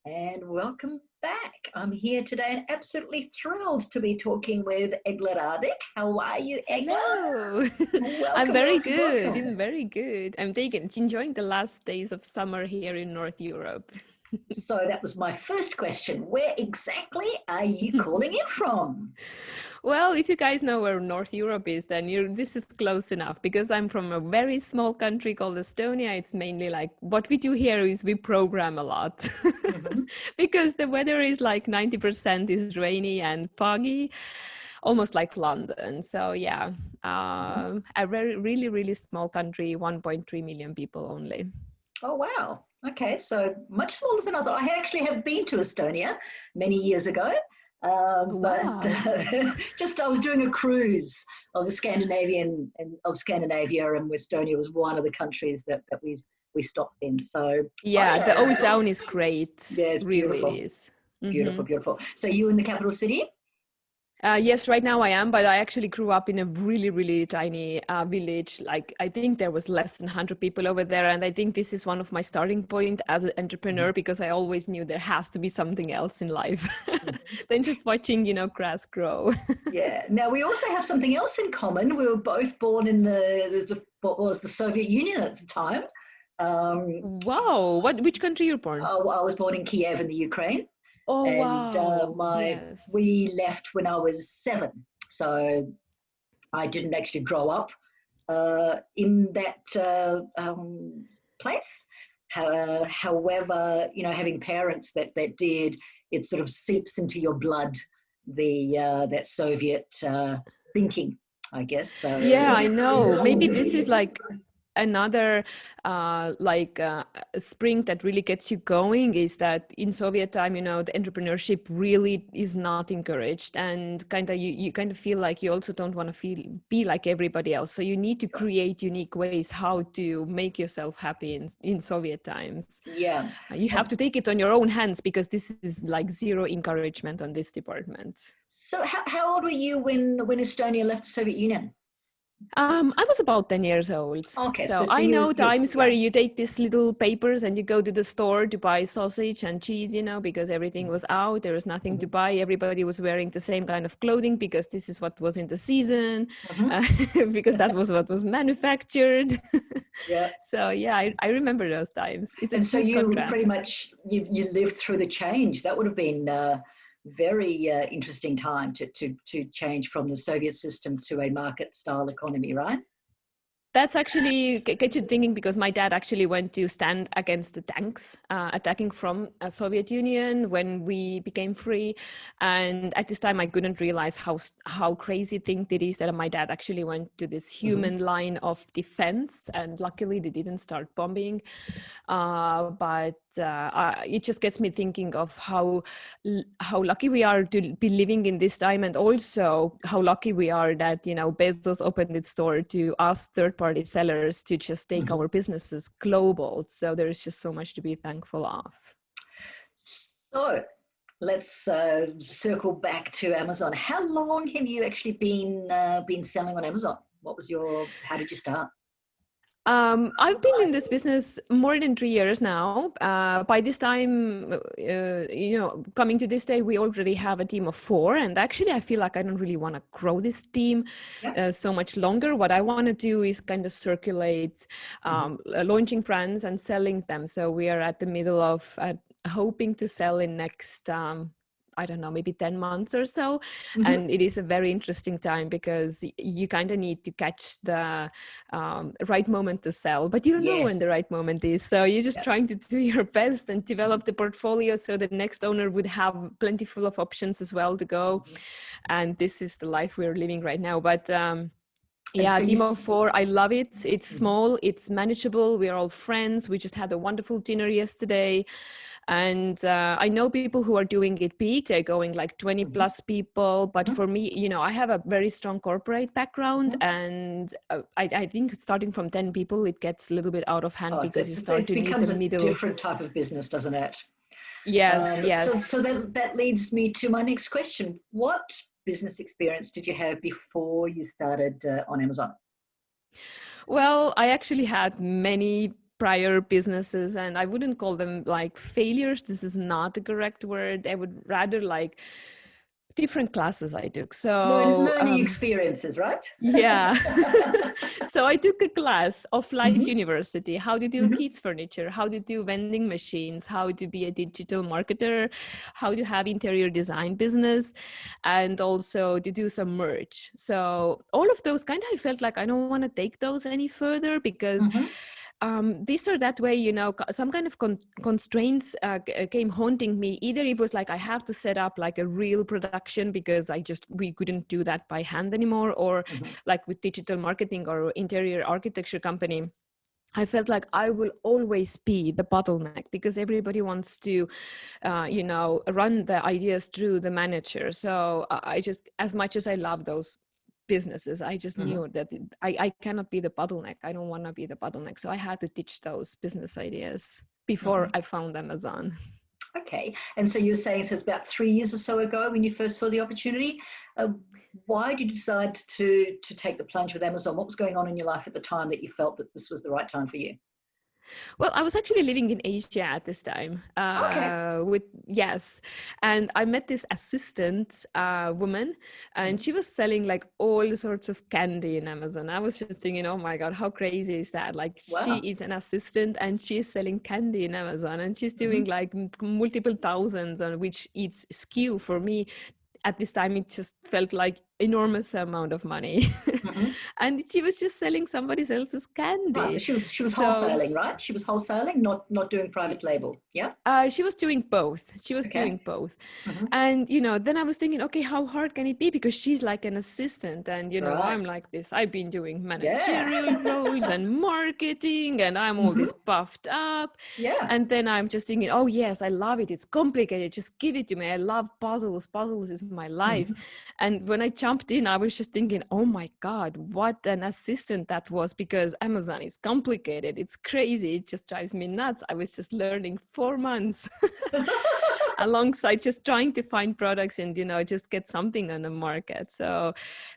And welcome back. I'm here today and absolutely thrilled to be talking with Egle Raadik. How are you, Egle? Hello. I'm Welcome, very welcome, good. welcome. I'm very good. I'm enjoying the last days of summer here in North Europe. So that was my first question. Where exactly are you calling in from? Well, if you guys know where North Europe is, then this is close enough because I'm from a very small country called Estonia. It's mainly like what we do here is we program a lot Mm-hmm. because the weather is like 90% is rainy and foggy, almost like London. So yeah, Mm-hmm. a very, really, really small country, 1.3 million people only. Oh, wow. Okay, so much smaller than I thought. I actually have been to Estonia many years ago, but Wow. just I was doing a cruise of the Scandinavian and of Scandinavia, and Estonia was one of the countries that we stopped in. So, oh Yeah, the old yeah, town is great. yeah, it's Really, it beautiful, is. beautiful, beautiful. So you in the capital city? Yes, right now I am, but I actually grew up in a really, really tiny village. Like, I think there was less than 100 people over there. And I think this is one of my starting point as an entrepreneur because I always knew there has to be something else in life Mhm. than just watching, grass grow. Yeah. Now we also have something else in common. We were both born in the what was the Soviet Union at the time. Um, Wow. Which country you're born? I was born in Kiev in the Ukraine, Oh, and wow. my Yes. we left when I was 7, so I didn't actually grow up in that place. However, having parents that did, it sort of seeps into your blood the that Soviet thinking, I guess. Yeah, So I know. Maybe this is like another spring that really gets you going is that in Soviet time, the entrepreneurship really is not encouraged, and kind of you kind of feel like you also don't want to be like everybody else. So you need to create unique ways how to make yourself happy in Soviet times. yeah. You have to take it on your own hands because this is like zero encouragement on this department. So how old were you when Estonia left the Soviet Union? I was about 10 years old. Okay, So so I know you're still times where young. you take these little papers and you go to the store to buy sausage and cheese, because everything was out. There was nothing to Mhm. buy. Everybody was wearing the same kind of clothing because this is what was in the season, Mhm. uh, because that was what was manufactured. Yeah. So yeah, I remember those times. It's a And so good you pretty contrast. much you lived through the change. That would have been a very interesting time to change from the Soviet system to a market style economy, right? That's actually get you thinking because my dad actually went to stand against the tanks attacking from Soviet Union when we became free, and at this time I couldn't realize how crazy thing it is that my dad actually went to this Mm-hmm. human line of defense, and luckily they didn't start bombing. But it just gets me thinking of how lucky we are to be living in this time, and also how lucky we are that Bezos opened its door to us third-party sellers to just take Mm-hmm. our businesses global. So there is just so much to be thankful of. So let's circle back to Amazon. How long have you actually been selling on Amazon? What was How did you start? I've been in this business more than 3 years now. By this time, coming to this day, we already have a team of 4. And actually, I feel like I don't really want to grow this team Yeah. so much longer. What I want to do is kind of circulate Mm-hmm. launching brands and selling them. So we are at the middle of hoping to sell in next I don't know, maybe 10 months or so. Mm-hmm. And it is a very interesting time because you kind of need to catch the right moment to sell, but you don't know when the Yes. right moment is. So you're just Yeah. trying to do your best and Mm-hmm. develop the portfolio so the next owner would have plenty full of options as well to go. Mm-hmm. And this is the life we're living right now. But And yeah, so you. team of 4, I love it. It's Mhm. small, it's manageable. We are all friends. We just had a wonderful dinner yesterday. And I know people who are doing it big. They're going like 20 Mhm. plus people. But Mhm. for me, I have a very strong corporate background. Mhm. And I think starting from 10 people, it gets a little bit out of hand Oh, because you start it to need the becomes a middle. different type of business, doesn't it? Yes, So yes. that leads me to my next question. What business experience did you have before you started on Amazon? Well, I actually had many prior businesses, and I wouldn't call them like failures. This is not the correct word. I would rather like different classes I took. So Learning experiences, right? yeah. So I took a class of Life Mm-hmm. University, how to do Mm-hmm. kids furniture, how to do vending machines, how to be a digital marketer, how to have interior design business, and also to do some merch. So all of those kind of, I felt like I don't want to take those any further because Mm-hmm. this or that way, you know, some kind of constraints came haunting me. Either it was like I have to set up like a real production because we couldn't do that by hand anymore, or Mm-hmm. like with digital marketing or interior architecture company, I felt like I will always be the bottleneck because everybody wants to, you know, run the ideas through the manager. So I just, as much as I love those businesses, I just Mm-hmm. knew that I cannot be the bottleneck. I don't want to be the bottleneck. So I had to teach those business ideas before Mm-hmm. I found Amazon. Okay. And so you're saying, so it's about 3 years or so ago when you first saw the opportunity. Uh, why did you decide to take the plunge with Amazon? What was going on in your life at the time that you felt that this was the right time for you? Well, I was actually living in Asia at this time. Okay. Yes, and I met this assistant woman, and she was selling like all sorts of candy in Amazon. I was just thinking, oh my god, how crazy is that? Like, she Wow. is an assistant, and she's selling candy in Amazon, and she's Mm-hmm. doing like multiple thousands on which each SKU for me. At this time, it just felt like enormous amount of money, Mm-hmm. and she was just selling somebody else's Right. So candy. she was So wholesaling, right? She was wholesaling, not doing private label. Yeah. she was doing both. Okay. Mm-hmm. And you know, then I was thinking, okay, how hard can it be? Because she's like an assistant, and you know, Right. I'm like this. I've been doing Yeah. managerial roles and marketing, and I'm all Mm-hmm. this puffed up. Yeah. And then I'm just thinking, oh yes, I love it. It's complicated. Just give it to me. I love puzzles. Puzzles is my life. Mm-hmm. And when I jumped in, I was just thinking, oh my God, what an assistant that was, because Amazon is complicated. It's crazy. It just drives me nuts. I was just learning 4 months alongside just trying to find products and, you know, just get something on the market. So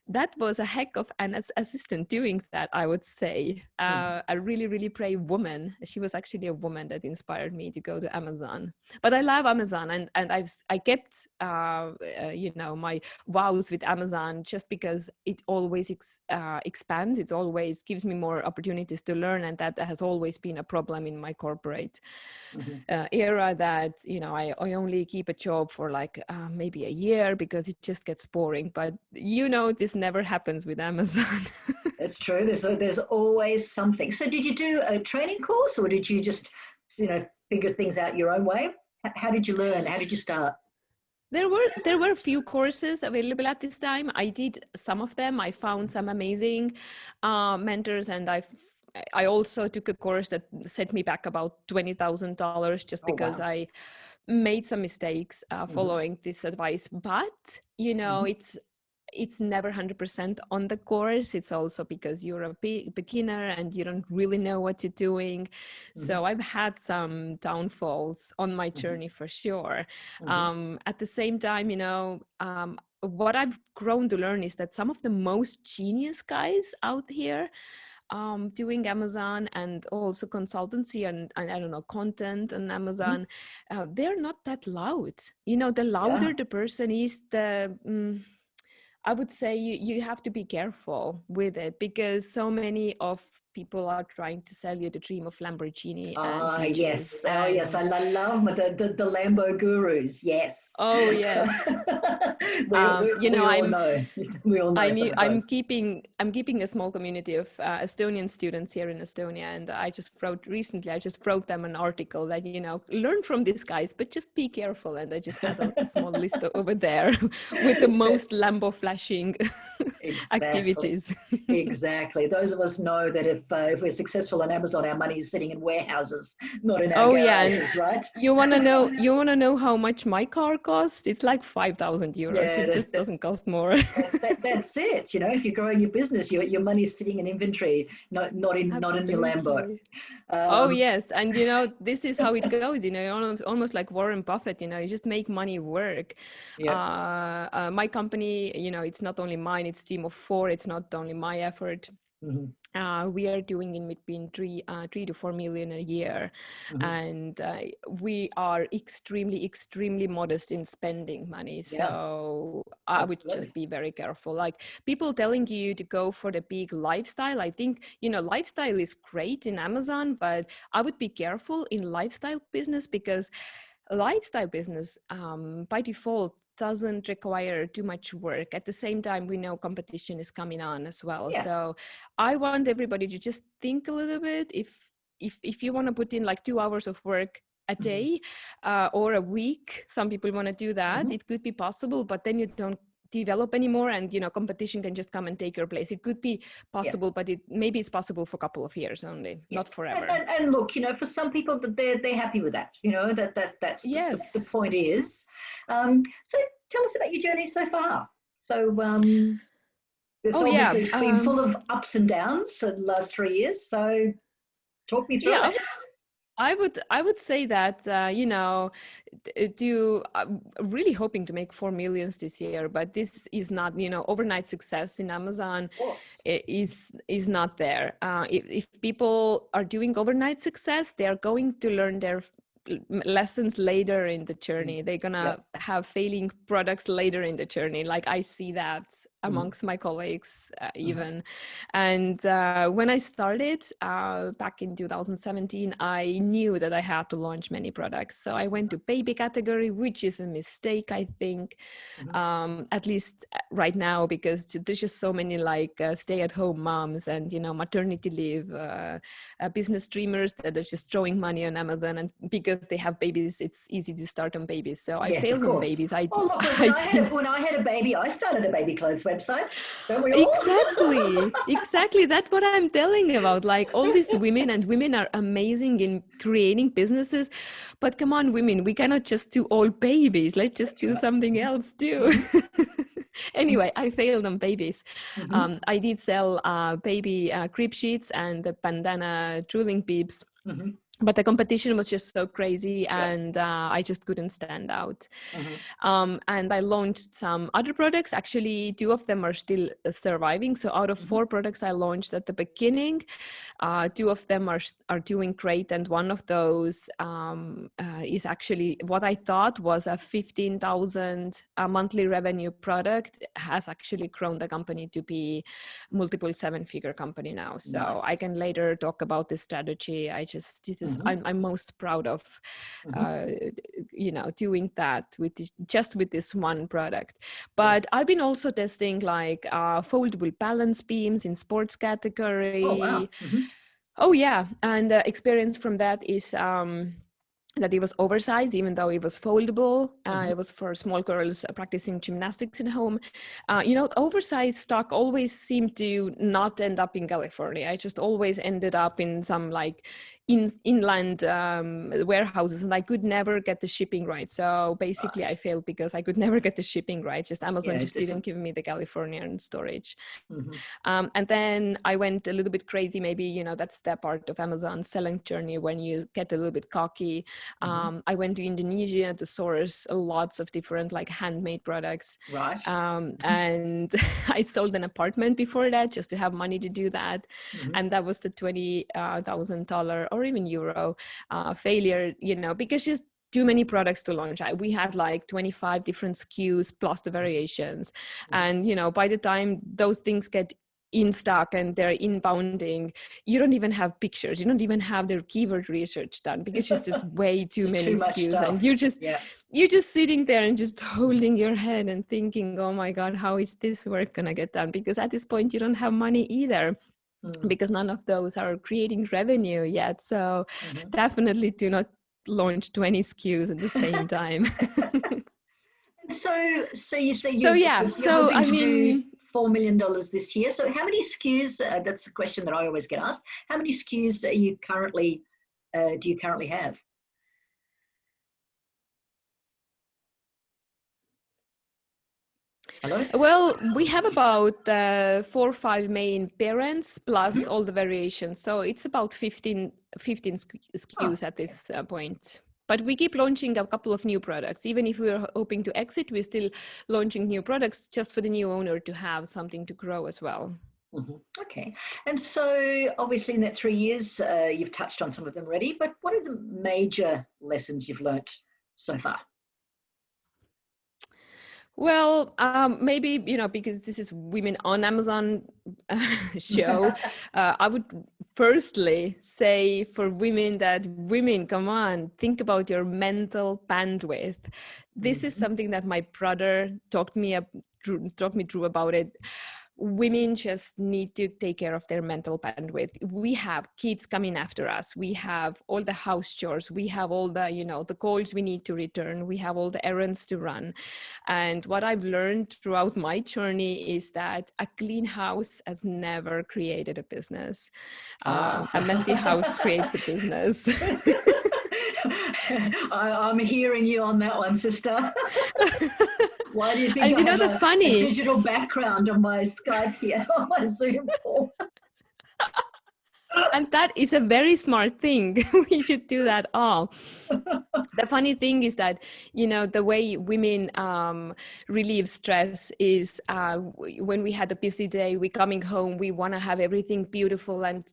that was a heck of an assistant doing that, I would say. Mm-hmm. A really, really brave woman. She was actually a woman that inspired me to go to Amazon. But I love Amazon, and I kept, you know, my vows with Amazon just because it always expands. It always gives me more opportunities to learn, and that has always been a problem in my corporate Mm-hmm. era, that, you know, I only keep a job for like maybe a year because it just gets boring. But you know, this never happens with Amazon. It's true. There's always something. So did you do a training course, or did you just, figure things out your own way? How did you learn? How did you start? There were a few courses available at this time. I did some of them. I found some amazing mentors, and I also took a course that set me back about $20,000 just Oh, because wow. I made some mistakes Mm-hmm. following this advice. But you know, Mm-hmm. it's never 100% on the course. It's also because you're a beginner and you don't really know what you're doing. Mm-hmm. So I've had some downfalls on my Mm-hmm. journey for sure. Mm-hmm. At the same time, you know, what I've grown to learn is that some of the most genius guys out here doing Amazon and also consultancy and I don't know, content on Mm-hmm. Amazon, they're not that loud. You know, the Yeah. louder the person is, I would say you have to be careful with it, because so many of people are trying to sell you the dream of Lamborghini and Ah, beaches yes. Oh, yes. I and love the Lambo gurus. Yes. oh yes. we, we, You know, we all know. We all know some of those. I'm keeping a small community of Estonian students here in Estonia, and I just wrote them an article that, you know, learn from these guys, but just be careful. And I just had a small list over there with the most Lambo flashing Exactly. activities. Exactly. Those of us know that if we're successful on Amazon, our money is sitting in warehouses, not in our Oh yeah, and garages, right? you wanna know how much my car cost? It's like 5,000 euros. Yeah, It just doesn't cost more. that's it. If you're growing your business, your money is sitting in inventory, not in your Lambo. Absolutely. Oh Um, yes, and you know, this is how it goes. You know, almost like Warren Buffett. You know, you just make money work. yeah. My company, you know, it's not only mine; it's team of four. It's not only my effort. Mm-hmm. We are doing in between 3 to 4 million a year, Mm-hmm. and we are extremely modest in spending money. Yeah, So I would absolutely. just be very careful. Like people telling you to go for the big lifestyle, I think, you know, lifestyle is great in Amazon, but I would be careful in lifestyle business, because lifestyle business by default doesn't require too much work. At the same time, we know competition is coming on as well. Yeah. So I want everybody to just think a little bit. If you want to put in like 2 hours of work a Mm-hmm. day or a week, some people want to do that. Mm-hmm. It could be possible, but then you don't develop anymore, and you know, competition can just come and take your place. It could be Yeah. possible, but maybe it's possible for a couple of years only, Yeah. not forever. And look, you know, for some people that they're happy with that, you know, that's the Yes. point is. So tell us about your journey so far. So it's Oh yeah. obviously been full of ups and downs in the last 3 years. So talk me through Yeah, it. I would say that you know, I'm really hoping to make 4 millions this year, but this is not, you know, overnight success in Amazon Of course. is not there. If people are doing overnight success, they are going to learn their lessons later in the journey. They're gonna Yep. have failing products later in the journey. Like I see that Mm-hmm. amongst my colleagues Mm-hmm. even. And when I started back in 2017, I knew that I had to launch many products. So I went to baby category, which is a mistake, I think, at least right now, because there's just so many like stay-at-home moms and, you know, maternity leave business streamers that are just throwing money on Amazon, and because they have babies, it's easy to start on babies. So I Yes, of failed in course. babies. Oh, look, I did. when I had a baby, I started a baby clothes website. Don't we all? Exactly. That's what I'm telling about. Like all these women, and women are amazing in creating businesses, but come on, women, we cannot just do all babies. Let's just That's do right. something else too. Anyway, I failed on babies. Mm-hmm. I did sell baby crib sheets and the bandana drooling peeps, Mm-hmm. but the competition was just so crazy, Yep. and I just couldn't stand out. Mm-hmm. And I launched some other products. Actually, 2 of them are still surviving. So out of Mm-hmm. 4 products I launched at the beginning, 2 of them are doing great, and one of those is actually what I thought was a 15,000 monthly revenue product, has actually grown the company to be multiple 7-figure company now. So Nice. I can later talk about this strategy. I'm most proud of, Mm-hmm. you know, doing that with just with this one product. Yeah. But I've been also testing like foldable balance beams in sports Oh, wow. category. Mm-hmm. Oh yeah, and the experience from that is that it was oversized, even though it was foldable. Mm-hmm. It was for small girls practicing gymnastics at home. You know, oversized stock always seemed to not end up in California. I just always ended up in some like inland warehouses, and I could never get the shipping right. So basically, I failed because I could never get the shipping right. Just Amazon Yeah, just didn't give me the Californian storage. mm-hmm. And then I went a little bit crazy. Maybe, you know, that's the part of Amazon's selling journey when you get a little bit cocky. Mm-hmm. I went to Indonesia to source lots of different like handmade products. Right. And I sold an apartment before that just to have money to do that. Mm-hmm. And that was the $20,000 or even euro failure, you know, because just too many products to launch. We had like 25 different SKUs plus the variations. And, you know, by the time those things get in stock and they're inbounding, you don't even have pictures. You don't even have their keyword research done because it's just way too many Too much SKUs. stuff. And Yeah. you're just sitting there and just holding your head and thinking, oh my God, how is this work gonna get done? Because at this point you don't have money either. Because none of those are creating revenue yet. So definitely do not launch 20 SKUs at the same time. So you say So you're yeah, so hoping I to do mean, $4 million this year. So how many SKUs? That's a question that I always get asked. How many SKUs are you currently do you currently have? Hello. well, we have about 4 or 5 main parents plus all the variations. So it's about 15 SKUs at this point. But we keep launching a couple of new products. Even if we're hoping to exit, we're still launching new products just for the new owner to have something to grow as well. Okay. And so obviously in that 3 years, you've touched on some of them already, but what are the major lessons you've learnt so far? Well, maybe, because this is Women on Amazon show, I would firstly say for women that women, come on, think about your mental bandwidth. This is something that my brother talked me through about it. Women just need to take care of their mental bandwidth. We have kids coming after us. We have all the house chores. We have all the, the calls we need to return. We have all the errands to run. And what I've learned throughout my journey is that a clean house has never created a business. A messy house creates a business. I'm hearing you on that one, sister. Why do you think And I have a funny digital background on my Skype here, on my Zoom call? And that is a very smart thing. We should do that all. The funny thing is that, the way women relieve stress is when we had a busy day, we coming home, we want to have everything beautiful and,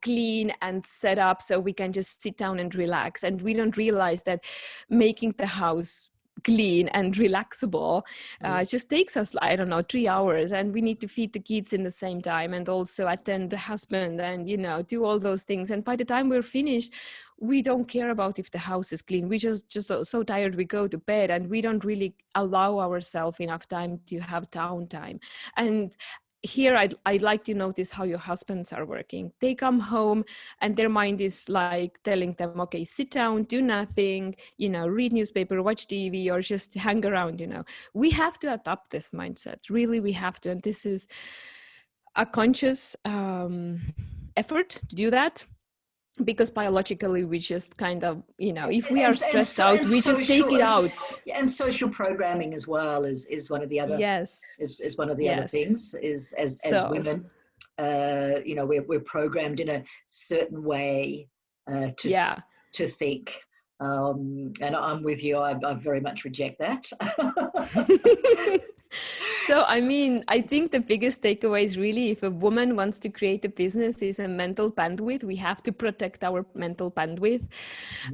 clean and set up so we can just sit down and relax. And we don't realize that making the house clean and relaxable just takes us, I don't know, 3 hours, and we need to feed the kids in the same time and also attend the husband and do all those things. And by the time we're finished, we don't care about if the house is clean. We just so tired we go to bed, and we don't really allow ourselves enough time to have downtime. And here I'd like to notice how your husbands are working. They come home and their mind is like telling them, okay, sit down, do nothing, read newspaper, watch TV, or just hang around. We have to adopt this mindset. Really, we have to. And this is a conscious effort to do that. Because biologically, we just kind of, if we are stressed out, we just take it out. And social programming as well is one of the other. Yes. Is one of the other things. Is as women, we're programmed in a certain way to think. And I'm with you. I very much reject that. So, I think the biggest takeaway is really, if a woman wants to create a business, is a mental bandwidth. We have to protect our mental bandwidth.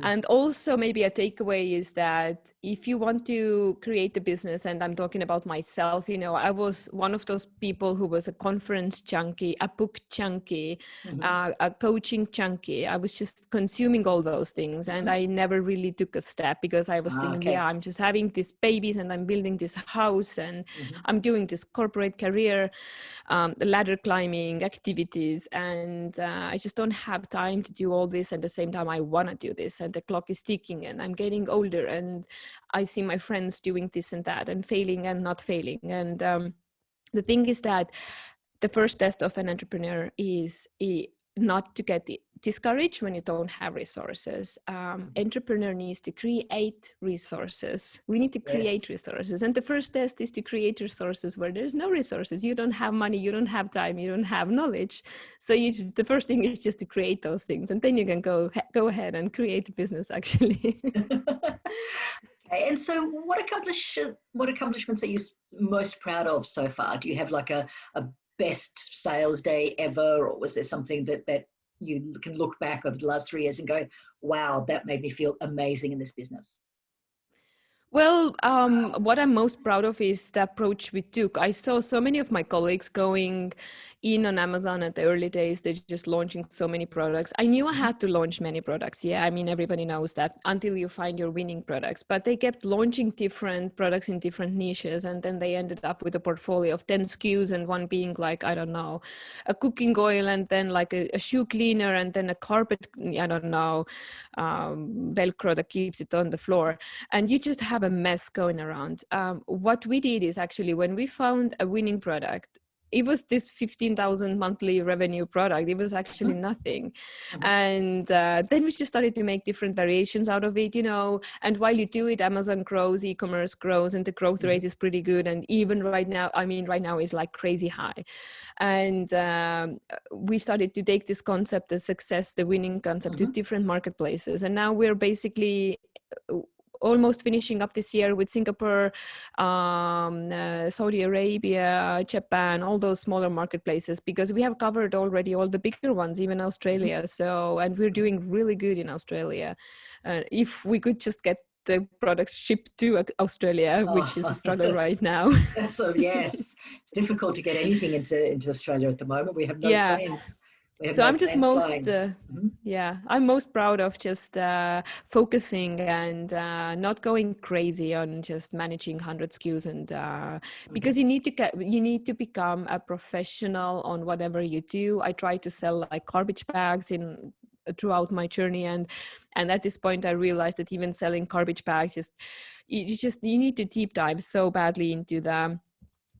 And also maybe a takeaway is that if you want to create a business, and I'm talking about myself, I was one of those people who was a conference junkie, a book junkie, a coaching junkie. I was just consuming all those things. And I never really took a step because I was thinking, I'm just having these babies and I'm building this house and I'm doing this corporate career, ladder climbing activities, and I just don't have time to do all this. At the same time, I want to do this, and the clock is ticking, and I'm getting older, and I see my friends doing this and that, and failing and not failing. And the thing is that the first test of an entrepreneur is not to get discouraged when you don't have resources. Entrepreneur needs to create resources. We need to create resources. And the first test is to create resources where there's no resources. You don't have money, you don't have time, you don't have knowledge. So the first thing is just to create those things. And then you can go ahead and create a business, actually. Okay. And so what accomplishments are you most proud of so far? Do you have like a best sales day ever, or was there something that you can look back over the last 3 years and go, wow, that made me feel amazing in this business? Well, what I'm most proud of is the approach we took. I saw so many of my colleagues going in on Amazon at the early days. They're just launching so many products. I knew I had to launch many products. Yeah, everybody knows that, until you find your winning products. But they kept launching different products in different niches. And then they ended up with a portfolio of 10 SKUs, and one being like, I don't know, a cooking oil, and then like a shoe cleaner, and then a carpet, I don't know, Velcro that keeps it on the floor. And you just have a mess going around. What we did is, actually, when we found a winning product, it was this 15,000 monthly revenue product. It was actually nothing. And then we just started to make different variations out of it, and while you do it, Amazon grows, e-commerce grows, and the growth rate is pretty good. And even right now, right now is like crazy high. And we started to take this concept, the success, the winning concept, to different marketplaces. And now we're basically almost finishing up this year with Singapore, Saudi Arabia, Japan, all those smaller marketplaces, because we have covered already all the bigger ones, even Australia. So, and we're doing really good in Australia. If we could just get the products shipped to Australia, which is a struggle right now. So yes, it's difficult to get anything into Australia at the moment. We have no Yeah. planes. We have So no I'm just planes most, flying. yeah, I'm most proud of just focusing and not going crazy on just managing 100 SKUs, and because you need to become a professional on whatever you do. I try to sell like garbage bags in throughout my journey, and at this point I realized that even selling garbage bags, you need to deep dive so badly into the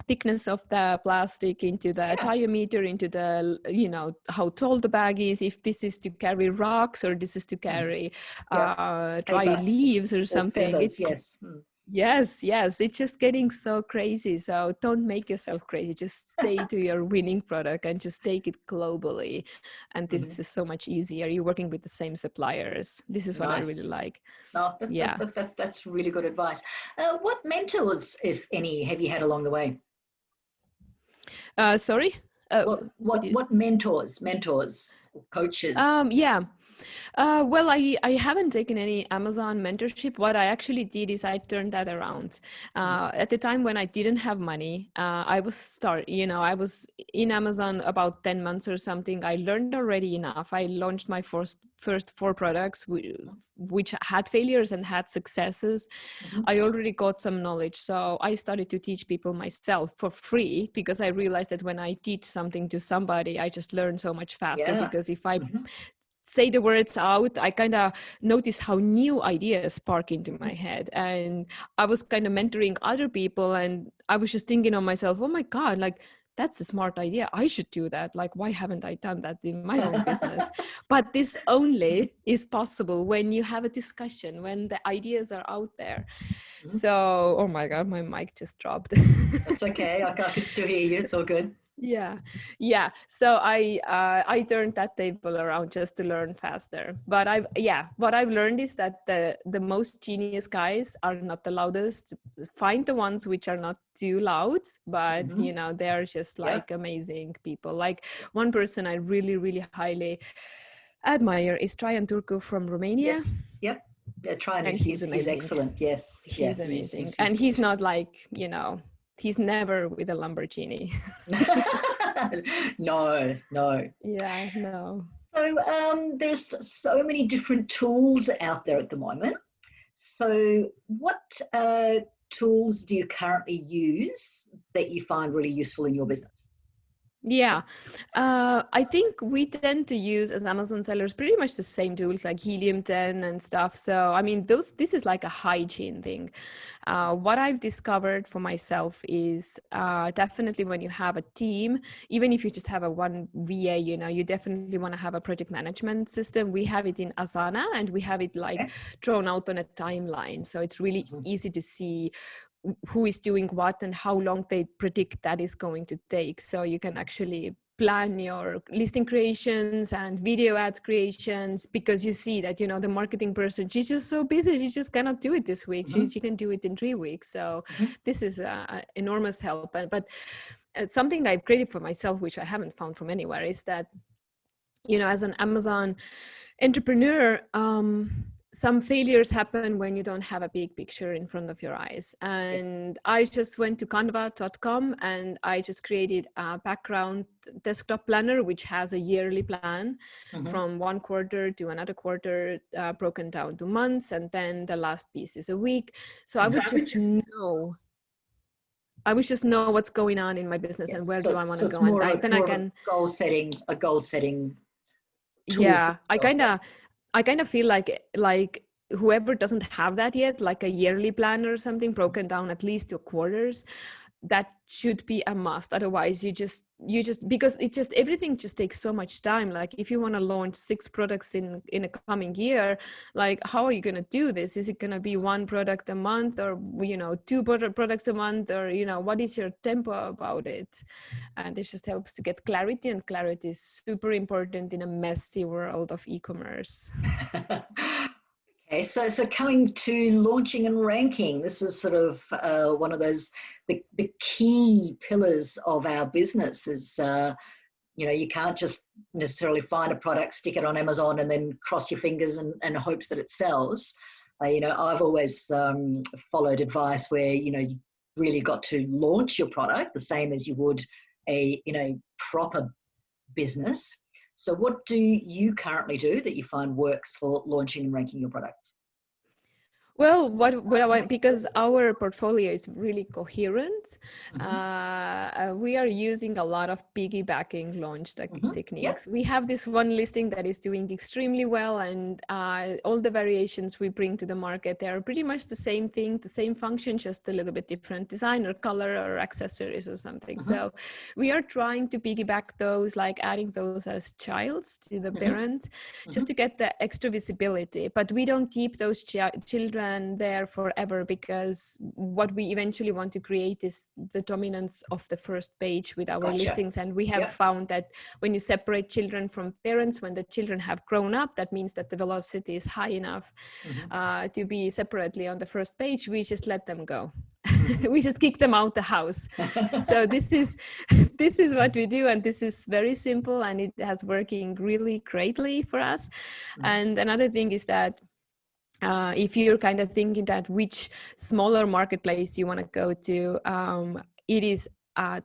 thickness of the plastic, into the diameter, into the, you know, how tall the bag is, if this is to carry rocks or this is to carry dry leaves or something. Feathers, It's yes, it's just getting so crazy. So don't make yourself crazy, just stay to your winning product and just take it globally, and this is so much easier. You're working with the same suppliers. This is what I really like. No, that's really good advice. What mentors, if any, have you had along the way? Sorry? What mentors, coaches? Well, I haven't taken any Amazon mentorship. What I actually did is I turned that around. At the time when I didn't have money, I was in Amazon about 10 months or something. I learned already enough. I launched my first 4 products, which had failures and had successes. I already got some knowledge. So I started to teach people myself for free, because I realized that when I teach something to somebody, I just learn so much faster. Because if I say the words out, I kind of notice how new ideas spark into my head. And I was kind of mentoring other people, and I was just thinking of myself, oh my God, like, that's a smart idea. I should do that. Like, why haven't I done that in my own business? But this only is possible when you have a discussion, when the ideas are out there. So, oh my God, my mic just dropped. That's okay. I can still hear you. It's all good. Yeah. So I turned that table around just to learn faster. But what I've learned is that the most genius guys are not the loudest. Find the ones which are not too loud, but you know, they're just like amazing people. Like, one person I really, really highly admire is Traian Turcu from Romania. Yes. Yeah, Traian, and he's amazing. He's excellent. Yes. He's amazing. And he's not like, you know, he's never with a Lamborghini. No. Yeah, no. So there's so many different tools out there at the moment. So what tools do you currently use that you find really useful in your business? Yeah, I think we tend to use, as Amazon sellers, pretty much the same tools like Helium 10 and stuff. So, I mean, this is like a hygiene thing. What I've discovered for myself is definitely when you have a team, even if you just have a one VA, you know, you definitely want to have a project management system. We have it in Asana, and we have it like drawn out on a timeline. So it's really easy to see who is doing what and how long they predict that is going to take. So you can actually plan your listing creations and video ads creations, because you see that, you know, the marketing person, she's just so busy, she just cannot do it this week. She can do it in 3 weeks. So this is enormous help. But something that I've created for myself, which I haven't found from anywhere, is that, you know, as an Amazon entrepreneur, some failures happen when you don't have a big picture in front of your eyes. And I just went to canva.com and I just created a background desktop planner, which has a yearly plan from one quarter to another quarter, broken down to months. And then the last piece is a week. So I would just know. I would just know what's going on in my business and where do I want to go. And then I can goal setting tool. Yeah, I kind of feel like whoever doesn't have that yet, like a yearly plan or something broken down at least to quarters, that should be a must. Otherwise you just because everything just takes so much time. Like, if you want to launch 6 products in a coming year, like, how are you going to do this? Is it going to be 1 product a month, or, you know, 2 products a month, or, you know, what is your tempo about it? And this just helps to get clarity, and clarity is super important in a messy world of e-commerce. Okay, so coming to launching and ranking, this is sort of one of those the key pillars of our business. Is you can't just necessarily find a product, stick it on Amazon, and then cross your fingers and hopes that it sells. I've always followed advice where you really got to launch your product the same as you would a proper business. So what do you currently do that you find works for launching and ranking your products? Well, because our portfolio is really coherent, we are using a lot of piggybacking launch techniques. Yep. We have this one listing that is doing extremely well, and all the variations we bring to the market, they are pretty much the same thing, the same function, just a little bit different design or color or accessories or something. So we are trying to piggyback those, like adding those as childs to the parent, just to get the extra visibility. But we don't keep those children there forever, because what we eventually want to create is the dominance of the first page with our listings. And we have found that when you separate children from parents, when the children have grown up, that means that the velocity is high enough to be separately on the first page. We just let them go. We just kick them out the house. So this is what we do, and this is very simple, and it has working really greatly for us. And another thing is that if you're kind of thinking that which smaller marketplace you want to go to, it is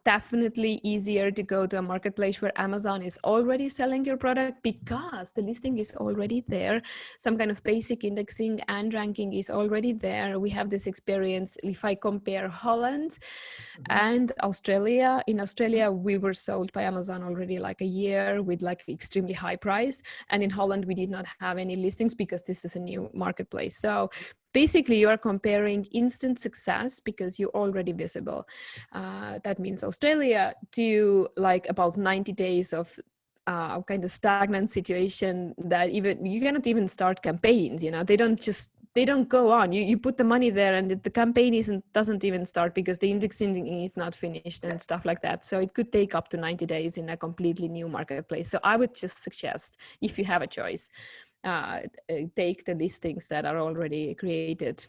definitely easier to go to a marketplace where Amazon is already selling your product, because the listing is already there. Some kind of basic indexing and ranking is already there. We have this experience. If I compare Holland and Australia, in Australia, we were sold by Amazon already like a year with like extremely high price. And in Holland, we did not have any listings because this is a new marketplace. So basically, you are comparing instant success because you're already visible. That means Australia to like about 90 days of kind of stagnant situation that even you cannot even start campaigns. They don't go on. You put the money there, and the campaign doesn't even start because the indexing is not finished and stuff like that. So it could take up to 90 days in a completely new marketplace. So I would just suggest, if you have a choice, take the listings that are already created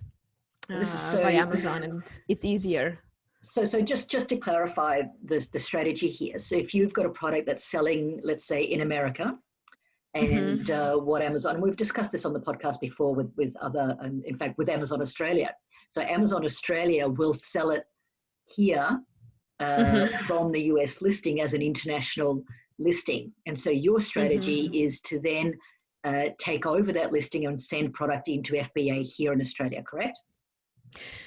by Amazon, and it's easier. So just to clarify the strategy here. So if you've got a product that's selling, let's say in America, and what Amazon, and we've discussed this on the podcast before with other, in fact, with Amazon Australia. So Amazon Australia will sell it here from the US listing as an international listing. And so your strategy is to then take over that listing and send product into FBA here in Australia, correct?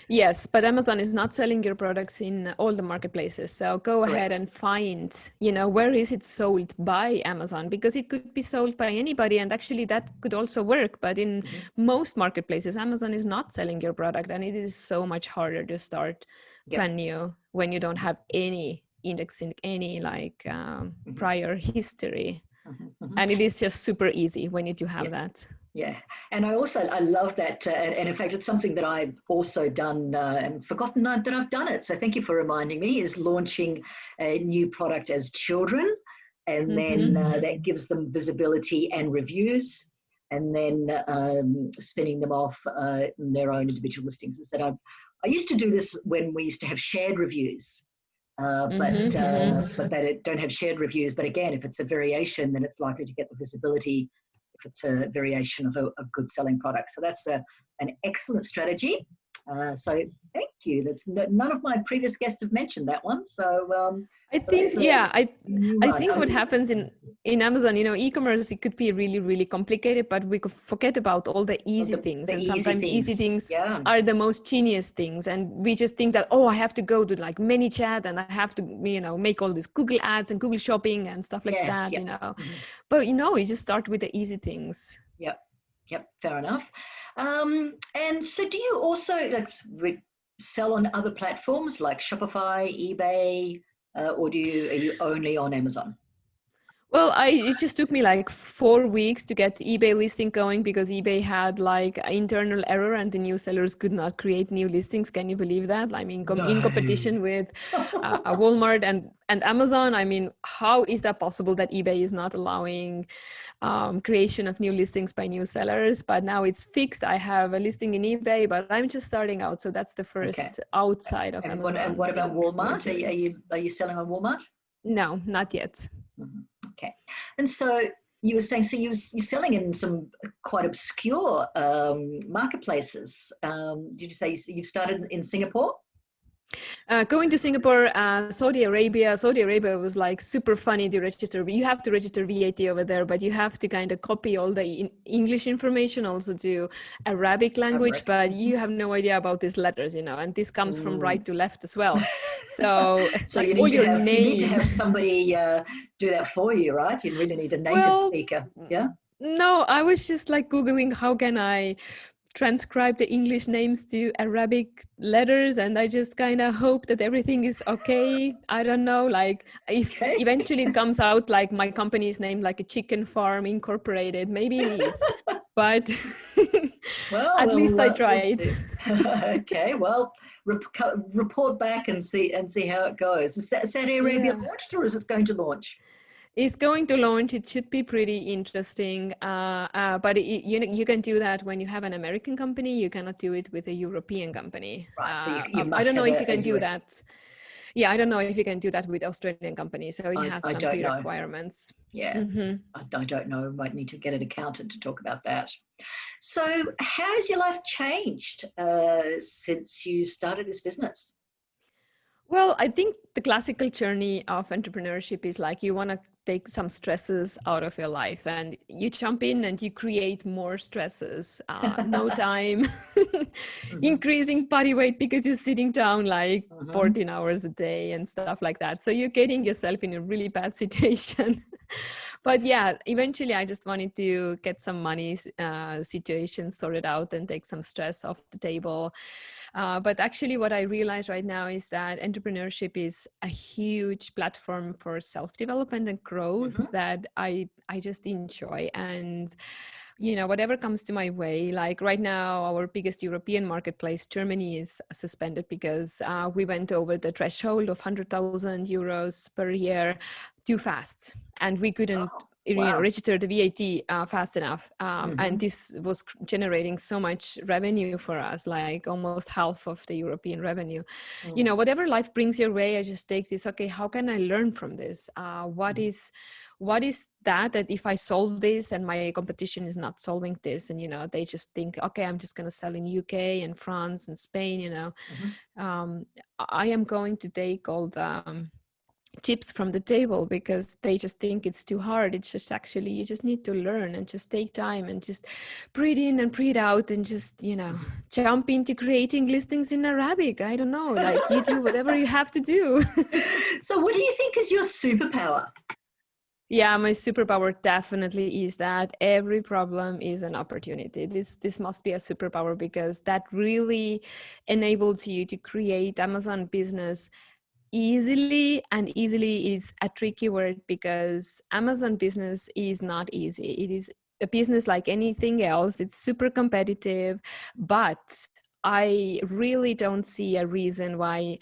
Yes, but Amazon is not selling your products in all the marketplaces. So go ahead and find, where is it sold by Amazon? Because it could be sold by anybody, and actually that could also work. But in most marketplaces, Amazon is not selling your product, and it is so much harder to start brand new when you don't have any indexing, any like prior history. And it is just super easy when you do have that. Yeah, and I love that, and in fact, it's something that I've also done and forgotten that I've done it. So thank you for reminding me. Is launching a new product as children, and then that gives them visibility and reviews, and then spinning them off in their own individual listings. Instead, I used to do this when we used to have shared reviews. But they don't have shared reviews. But again, if it's a variation, then it's likely to get the visibility if it's a variation of a good selling product. So that's an excellent strategy. So thank you. That's none of my previous guests have mentioned that one. So I think, I think what happens in Amazon, e-commerce, it could be really, really complicated, but we could forget about all the easy things. And sometimes easy things are the most genius things. And we just think that, I have to go to like ManyChat, and I have to, make all these Google ads and Google shopping and stuff like that, But, you just start with the easy things. Yep. Fair enough. And so do you also sell on other platforms like Shopify, eBay, or are you only on Amazon? Well, it just took me like 4 weeks to get eBay listing going because eBay had like an internal error and the new sellers could not create new listings. Can you believe that? I mean, in No. competition with Walmart and Amazon, I mean, how is that possible that eBay is not allowing creation of new listings by new sellers? But now it's fixed. I have a listing in eBay, but I'm just starting out. So that's the Okay. first outside of And Amazon what about thing we're Walmart? doing. Are you selling on Walmart? No, not yet. Okay. And so you were saying, so you're selling in some quite obscure marketplaces. Did you say you've started in Singapore? Going to Singapore, Saudi Arabia. Saudi Arabia was like super funny to register. You have to register VAT over there, but you have to kind of copy all the English information also to Arabic language, Fabric. but you have no idea about these letters, and this comes from right to left as well. So So like all your you need to name. have somebody do that for you, right? You really need a native Well, speaker. Yeah. no, I was just like Googling how can I transcribe the English names to Arabic letters, and I just kind of hope that everything is okay. I don't know, like if Okay. eventually it comes out like my company is named like a chicken farm incorporated, maybe it is, but Well, at least I we'll tried. see. Okay. Well, report back and see how it goes. Is Saudi Arabia Yeah. launched, or is it going to launch? It's going to launch. It should be pretty interesting. But you can do that when you have an American company. You cannot do it with a European company. Right. So you I must don't know have if you a can do US. that. Yeah, I don't know if you can do that with Australian companies. So it has I some don't know. pre-requirements. Yeah. Hmm. I don't know. Might need to get an accountant to talk about that. So, how has your life changed since you started this business? Well, I think the classical journey of entrepreneurship is like you want to take some stresses out of your life and you jump in and you create more stresses. No time, Hmm. increasing body weight because you're sitting down like Hmm. 14 hours a day and stuff like that. So you're getting yourself in a really bad situation. But yeah, eventually I just wanted to get some money situation sorted out and take some stress off the table. But actually, what I realize right now is that entrepreneurship is a huge platform for self-development and growth Hmm. that I just enjoy. And whatever comes to my way, like right now, our biggest European marketplace, Germany, is suspended because we went over the threshold of 100,000 euros per year too fast, and we couldn't Oh, wow. register the VAT fast enough. And Hmm. this was generating so much revenue for us, like almost half of the European revenue. Mm. Whatever life brings your way, I just take this, okay, how can I learn from this? What is that if I solve this and my competition is not solving this, and they just think, okay, I'm just going to sell in UK and France and Spain, Hmm. um, I am going to take all the chips from the table because they just think it's too hard. It's just actually you just need to learn and just take time and just breathe in and breathe out and just jump into creating listings in Arabic. I don't know, like you do whatever you have to do. So, what do you think is your superpower? Yeah, my superpower definitely is that every problem is an opportunity. This must be a superpower because that really enables you to create Amazon business easily. And easily is a tricky word because Amazon business is not easy. It is a business like anything else. It's super competitive, but I really don't see a reason why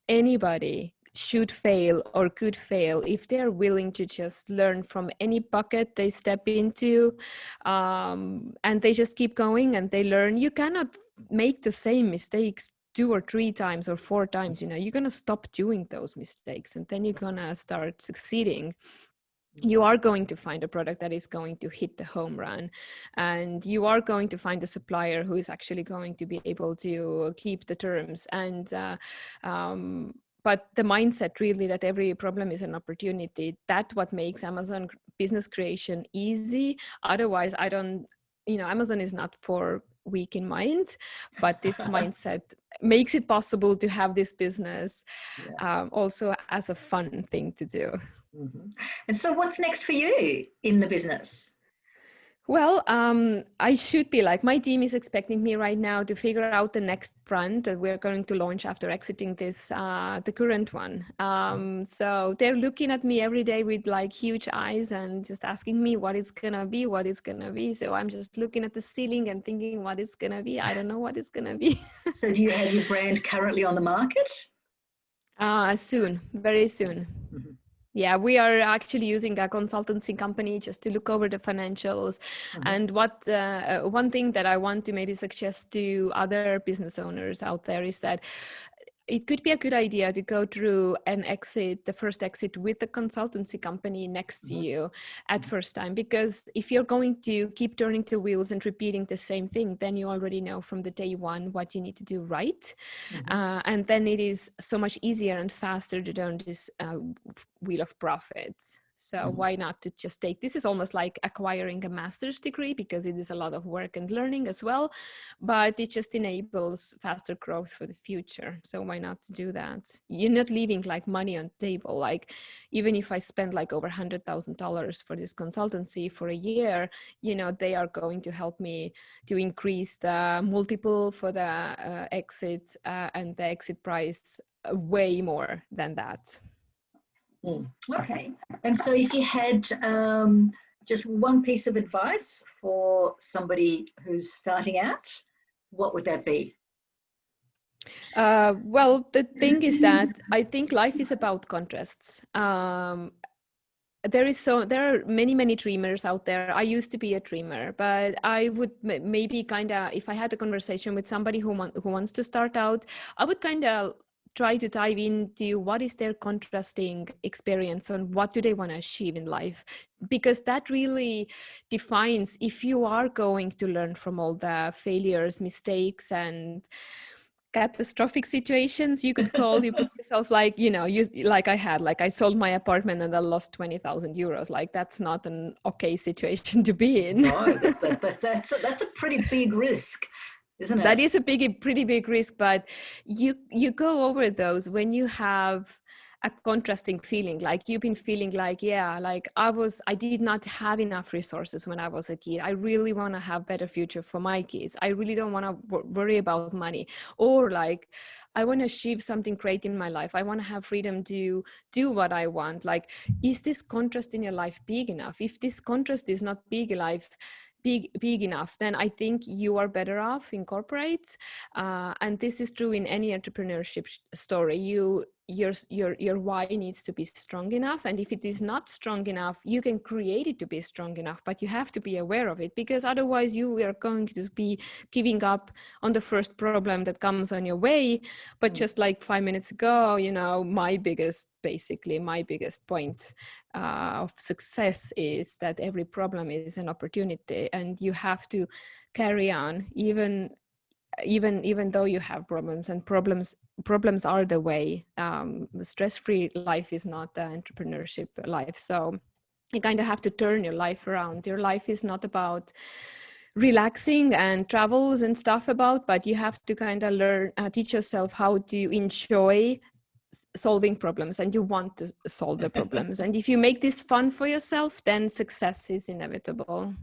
anybody should fail or could fail if they're willing to just learn from any bucket they step into, and they just keep going and they learn. You cannot make the same mistakes 2 or 3 times or 4 times. You're going to stop doing those mistakes and then you're going to start succeeding. You are going to find a product that is going to hit the home run, and you are going to find a supplier who is actually going to be able to keep the terms. And but the mindset really that every problem is an opportunity, that what makes Amazon business creation easy. Otherwise, I don't, Amazon is not for weak in mind, but this mindset makes it possible to have this business Yeah. also as a fun thing to do. Hmm. And so, what's next for you in the business? Well, I should be like, my team is expecting me right now to figure out the next brand that we're going to launch after exiting this, the current one. So they're looking at me every day with like huge eyes and just asking me what it's gonna be, what it's gonna be. So I'm just looking at the ceiling and thinking what it's gonna be. I don't know what it's gonna be. So do you have your brand currently on the market? Soon, very soon. Mhm. Yeah, we are actually using a consultancy company just to look over the financials. And what one thing that I want to maybe suggest to other business owners out there is that it could be a good idea to go through an exit, the first exit with the consultancy company next to you at first time. Because if you're going to keep turning the wheels and repeating the same thing, then you already know from the day one what you need to do right. And then it is so much easier and faster to turn this wheel of profits. So why not to just take, this is almost like acquiring a master's degree because it is a lot of work and learning as well, but it just enables faster growth for the future. So why not to do that? You're not leaving like money on the table. Like even if I spend like over $100,000 for this consultancy for a year, you know, they are going to help me to increase the multiple for the exit and the exit price way more than that. Okay. And so if you had just one piece of advice for somebody who's starting out, what would that be? Well, the thing is that I think life is about contrasts. There are many dreamers out there. I used to be a dreamer, but I would maybe kind of, if I had a conversation with somebody who wants to start out, I would kind of try to dive into what is their contrasting experience and what do they want to achieve in life, because that really defines if you are going to learn from all the failures, mistakes, and catastrophic situations you could call. You put yourself like, you know, you like I had, like I sold my apartment and I lost 20,000 euros. Like that's not an okay situation to be in. No, that's a pretty big risk, isn't it? That is a pretty big risk, but you go over those when you have a contrasting feeling, like you've been feeling like, yeah, like I did not have enough resources when I was a kid. I really want to have better future for my kids. I really don't want to worry about money, or like I want to achieve something great in my life. I want to have freedom to do what I want. Like, is this contrast in your life big enough? If this contrast is not big enough, then I think you are better off in corporates. And this is true in any entrepreneurship story. Your why needs to be strong enough, and if it is not strong enough, you can create it to be strong enough, but you have to be aware of it, because otherwise you are going to be giving up on the first problem that comes on your way. But just like 5 minutes ago, you know, my biggest point of success is that every problem is an opportunity, and you have to carry on even though you have problems, and problems are the way. Stress-free life is not the entrepreneurship life. So you kind of have to turn your life around. Your life is not about relaxing and travels and stuff about, but you have to kind of learn, teach yourself how to enjoy solving problems, and you want to solve the problems. And if you make this fun for yourself, then success is inevitable.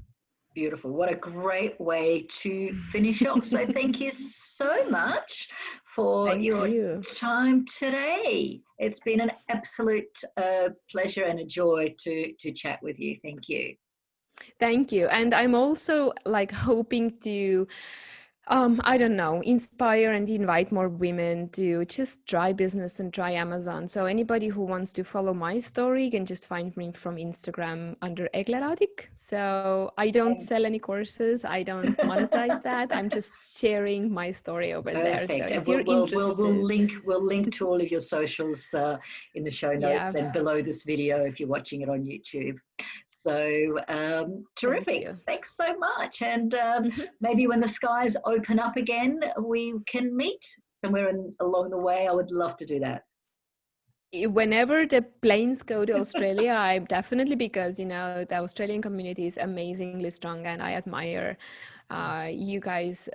Beautiful. What a great way to finish off. So thank you so much for your time today. It's been an absolute pleasure and a joy to chat with you. Thank you. Thank you. And I'm also like hoping to I don't know, inspire and invite more women to just try business and try Amazon. So anybody who wants to follow my story can just find me from Instagram under Egle Raadik. So I don't sell any courses. I don't monetize that. I'm just sharing my story over there. So if you're interested, we'll link to all of your socials in the show notes and below this video if you're watching it on YouTube. So terrific. Thanks so much. And maybe when the skies open up again, we can meet somewhere along the way. I would love to do that. Whenever the planes go to Australia, I'm definitely, because, you know, the Australian community is amazingly strong and I admire you guys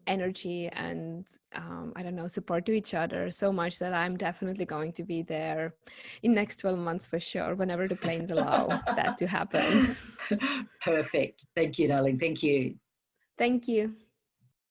energy and I don't know, support to each other so much that I'm definitely going to be there in next 12 months for sure, whenever the planes allow that to happen. Perfect. Thank you, darling. Thank you. Thank you.